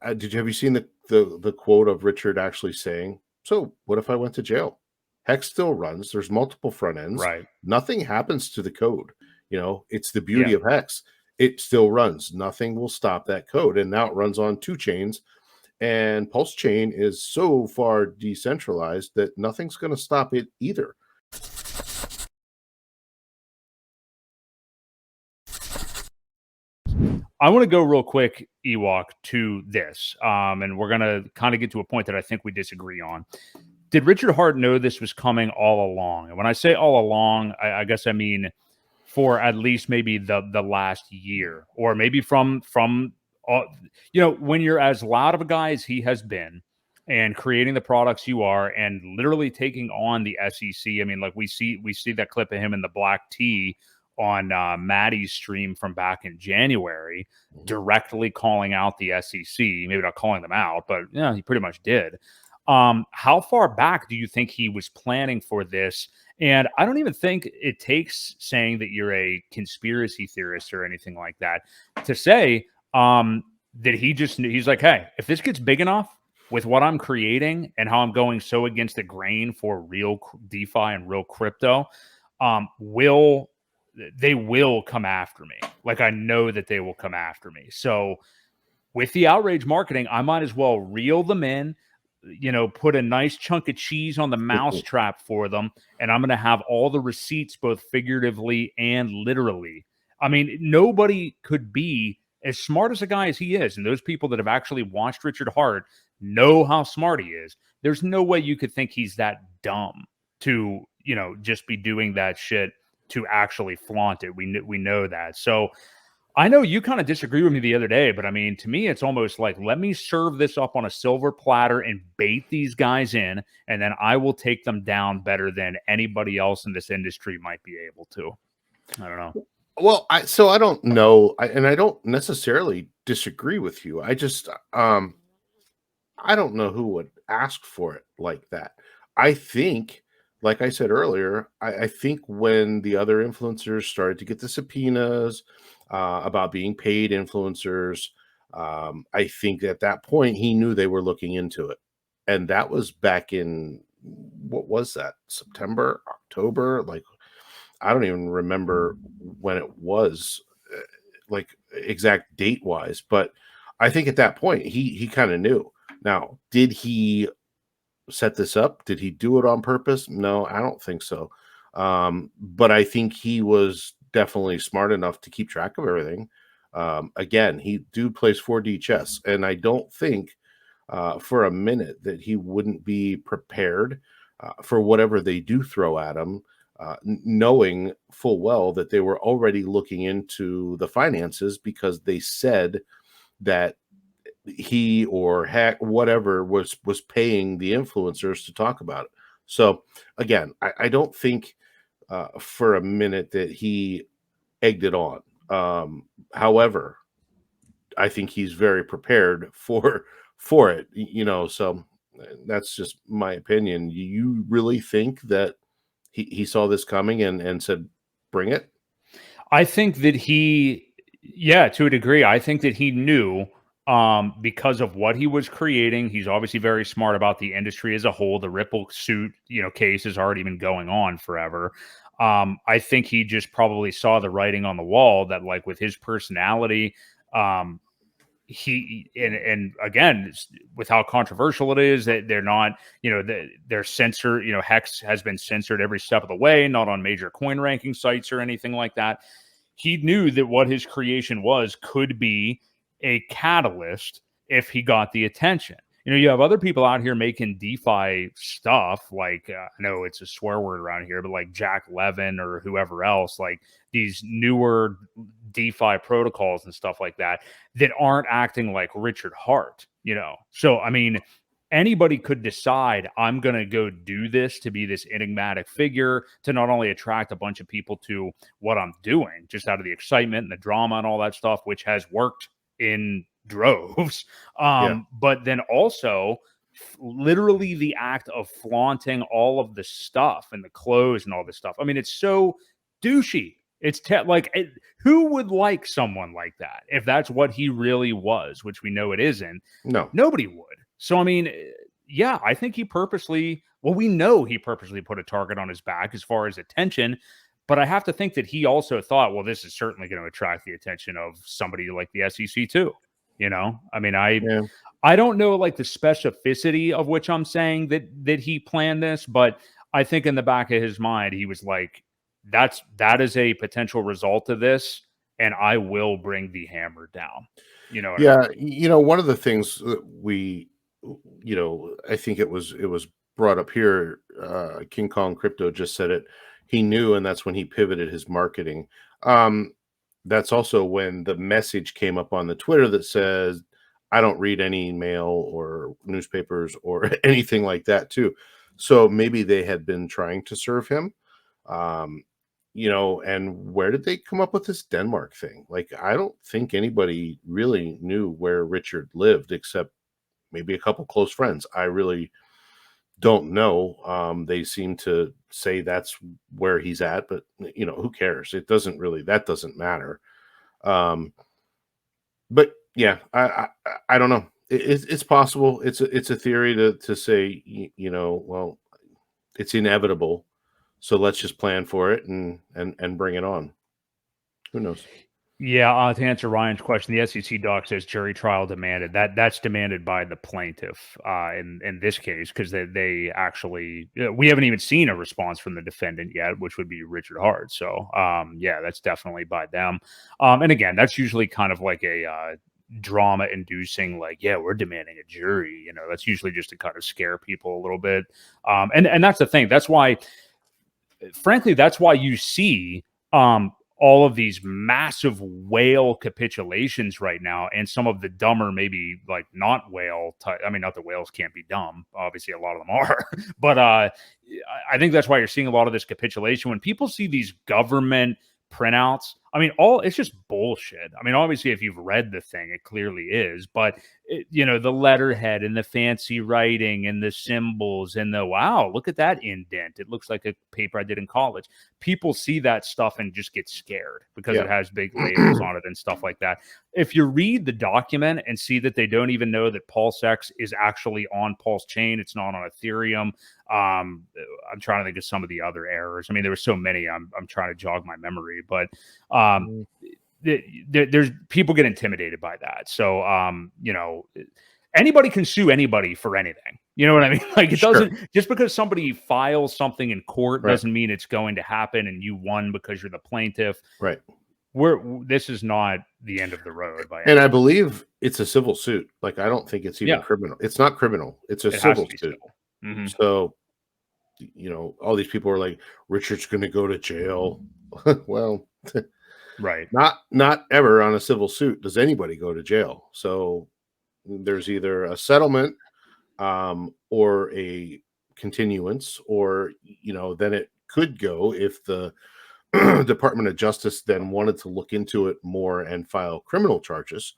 Have you seen the quote of Richard actually saying, "So what if I went to jail? Hex still runs. There's multiple front ends. Right. Nothing happens to the code. It's the beauty Yeah. of Hex. It still runs. Nothing will stop that code. And now it runs on 2 chains. And Pulse Chain is so far decentralized that nothing's going to stop it either." I want to go real quick, Ewok, to this. And we're going to kind of get to a point that I think we disagree on. Did Richard Hart know this was coming all along? And when I say all along, I guess I mean for at least maybe the last year, or maybe from when you're as loud of a guy as he has been and creating the products you are and literally taking on the SEC. I mean, like we see that clip of him in the black tee on Maddie's stream from back in January, directly calling out the SEC, maybe not calling them out, but yeah, he pretty much did. How far back do you think he was planning for this? And I don't even think it takes saying that you're a conspiracy theorist or anything like that to say that he's like, hey, if this gets big enough with what I'm creating and how I'm going so against the grain for real DeFi and real crypto, they will come after me. Like, I know that they will come after me. So with the outrage marketing, I might as well reel them in, put a nice chunk of cheese on the mousetrap for them. And I'm going to have all the receipts, both figuratively and literally. I mean, nobody could be as smart as a guy as he is. And those people that have actually watched Richard Hart know how smart he is. There's no way you could think he's that dumb to, just be doing that shit to actually flaunt it. We know that. So I know you kind of disagree with me the other day, but I mean, to me, it's almost like, let me serve this up on a silver platter and bait these guys in, and then I will take them down better than anybody else in this industry might be able to. I don't know. Well, I don't know, and I don't necessarily disagree with you. I just, I don't know who would ask for it like that. I think, like I said earlier, I think when the other influencers started to get the subpoenas about being paid influencers, I think at that point he knew they were looking into it, and that was back in, what was that, September, October? Like, I don't even remember when it was, like exact date wise, but I think at that point he kind of knew. Now, did he set this up? Did he do it on purpose? No, I don't think so. But I think he was definitely smart enough to keep track of everything. Again, he plays 4D chess, and I don't think for a minute that he wouldn't be prepared for whatever they do throw at him, knowing full well that they were already looking into the finances, because they said that he or Hack, whatever, was paying the influencers to talk about it. So again, I don't think for a minute that he egged it on. However, I think he's very prepared for it, so that's just my opinion. You really think that he saw this coming and said, bring it? I think that to a degree, I think that he knew because of what he was creating. He's obviously very smart about the industry as a whole. The Ripple suit, case has already been going on forever. I think he just probably saw the writing on the wall that, like, with his personality, and again, with how controversial it is, that they're not, they're censored, Hex has been censored every step of the way, not on major coin ranking sites or anything like that. He knew that what his creation could be a catalyst if he got the attention. You have other people out here making DeFi stuff, like, I know it's a swear word around here, but like Jack Levin or whoever else, like these newer DeFi protocols and stuff like that aren't acting like Richard Hart, So, I mean, anybody could decide, I'm going to go do this to be this enigmatic figure, to not only attract a bunch of people to what I'm doing, just out of the excitement and the drama and all that stuff, which has worked in droves. But then also literally the act of flaunting all of the stuff and the clothes and all this stuff. I mean, it's so douchey. Who would like someone like that if that's what he really was, which we know it isn't? No. Nobody would. So, I mean, yeah, I think we know he purposely put a target on his back as far as attention. But I have to think that he also thought, well, this is certainly going to attract the attention of somebody like the SEC too. I mean, Yeah. I don't know like the specificity of which I'm saying that he planned this, but I think in the back of his mind, he was like, that is a potential result of this, and I will bring the hammer down. You know what I mean? Yeah, one of the things that I think it was brought up here. King Kong Crypto just said it. He knew, and that's when he pivoted his marketing. That's also when the message came up on the Twitter that says, "I don't read any mail or newspapers or anything like that," too. So maybe they had been trying to serve him. Um, and where did they come up with this Denmark thing? Like, I don't think anybody really knew where Richard lived except maybe a couple close friends. I really don't know. They seem to say that's where he's at, but who cares? That doesn't matter. Um, but yeah, I don't know. It's possible. It's a theory to say, well, it's inevitable. So let's just plan for it and bring it on. Who knows? Yeah, to answer Ryan's question, the SEC doc says jury trial demanded. That's demanded by the plaintiff in this case, because they actually we haven't even seen a response from the defendant yet, which would be Richard Hart. So yeah, that's definitely by them. And again, that's usually kind of like a drama inducing, like, yeah, we're demanding a jury. That's usually just to kind of scare people a little bit. And that's the thing. That's why, frankly, that's why you see all of these massive whale capitulations right now, and some of the dumber, maybe like not whale type. I mean, not that whales can't be dumb. Obviously, a lot of them are, but I think that's why you're seeing a lot of this capitulation when people see these government printouts. I mean, it's just bullshit. I mean, obviously, if you've read the thing, it clearly is, but the letterhead and the fancy writing and the symbols and wow, look at that indent. It looks like a paper I did in college. People see that stuff and just get scared because it has big labels on it and stuff like that. If you read the document and see that they don't even know that Pulse X is actually on Pulse Chain, it's not on Ethereum. I'm trying to think of some of the other errors. I mean, there were so many. I'm trying to jog my memory, but there's people get intimidated by that. So anybody can sue anybody for anything. You know what I mean? Like, it doesn't, just because somebody files something in court doesn't mean it's going to happen and you won because you're the plaintiff. Right. This is not the end of the road. And I believe it's a civil suit. Like, I don't think it's even criminal. It's not criminal. It's a civil suit. Mm-hmm. So, all these people are like, Richard's going to go to jail. Well, right. Not ever on a civil suit does anybody go to jail. So there's either a settlement or a continuance, or then it could go if the Department of Justice then wanted to look into it more and file criminal charges.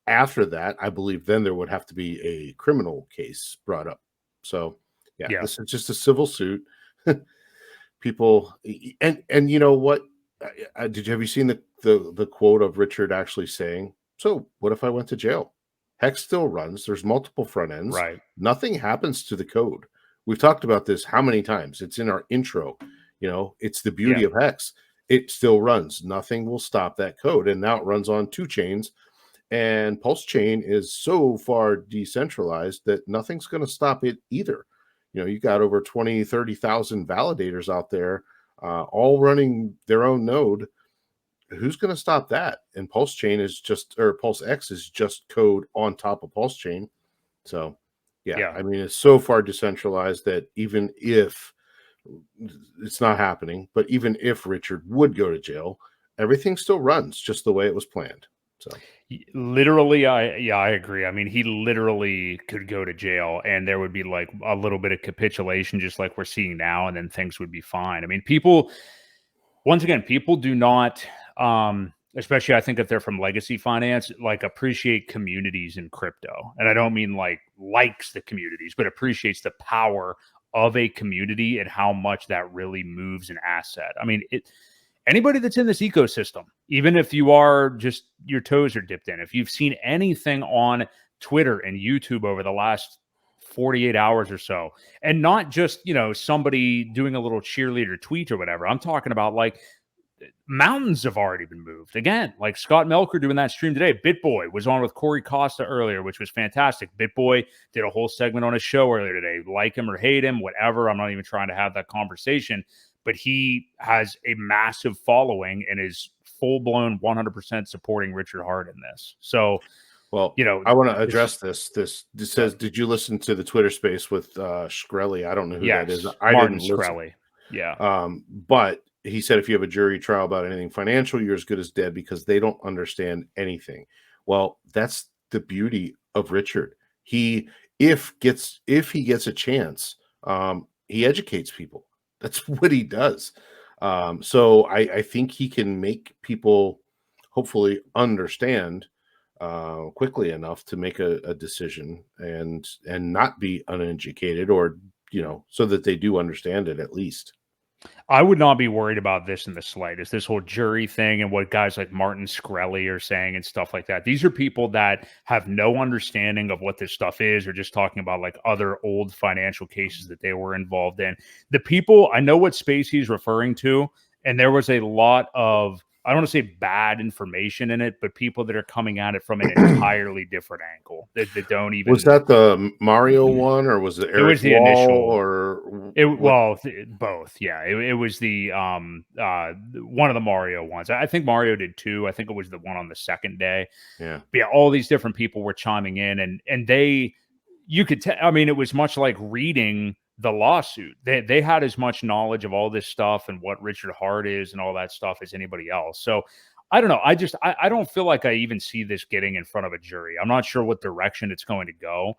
After that, I believe then there would have to be a criminal case brought up. So yeah. This is just a civil suit. People, and you know what? Have you seen the quote of Richard actually saying, "So what if I went to jail? Hex still runs. There's multiple front ends. Right. Nothing happens to the code." We've talked about this how many times? It's in our intro. It's the beauty of Hex. It still runs. Nothing will stop that code. And now it runs on 2 chains. And Pulse Chain is so far decentralized that nothing's going to stop it either. You got over 20, 30,000 validators out there, all running their own node. Who's going to stop that? And Pulse Chain Pulse X is just code on top of Pulse Chain. So, yeah, I mean, it's so far decentralized that even if it's not happening, but even if Richard would go to jail, everything still runs just the way it was planned. So literally, I agree. I mean, he literally could go to jail and there would be like a little bit of capitulation, just like we're seeing now, and then things would be fine. I mean, people do not, especially I think if they're from legacy finance, like appreciate communities in crypto. And I don't mean likes the communities, but appreciates the power of a community and how much that really moves an asset. I mean, anybody that's in this ecosystem, even if you are just your toes are dipped in, if you've seen anything on Twitter and YouTube over the last 48 hours or so, and not just, somebody doing a little cheerleader tweet or whatever. I'm talking about like mountains have already been moved. Again, like Scott Melker doing that stream today. BitBoy was on with Corey Costa earlier, which was fantastic. BitBoy did a whole segment on his show earlier today. Like him or hate him, whatever. I'm not even trying to have that conversation, but he has a massive following and is full-blown 100% supporting Richard Hart in this. So, well, I want to address this. This says, did you listen to the Twitter space with Shkreli? I don't know who that is. I Martin didn't listen. Shkreli. Yeah. But he said, if you have a jury trial about anything financial, you're as good as dead because they don't understand anything. Well, that's the beauty of Richard. If he gets a chance, he educates people. That's what he does. So I think he can make people hopefully understand quickly enough to make a decision and not be uneducated, or so that they do understand it at least. I would not be worried about this in the slightest. This whole jury thing and what guys like Martin Shkreli are saying and stuff like that. These are people that have no understanding of what this stuff is, or just talking about like other old financial cases that they were involved in. The people, I know what space he's referring to, and there was a lot of, I don't want to say bad information in it, but people that are coming at it from an entirely different angle that don't even. Was that the Mario one, or was it Eric it was the Wall, initial, or both. Yeah, it was the one of the Mario ones. I think Mario did too. I think it was the one on the second day. Yeah, but yeah, all these different people were chiming in, and you could tell. I mean, it was much like reading the lawsuit. They had as much knowledge of all this stuff and what Richard Hart is and all that stuff as anybody else. So I don't know. I don't feel like I even see this getting in front of a jury. I'm not sure what direction it's going to go.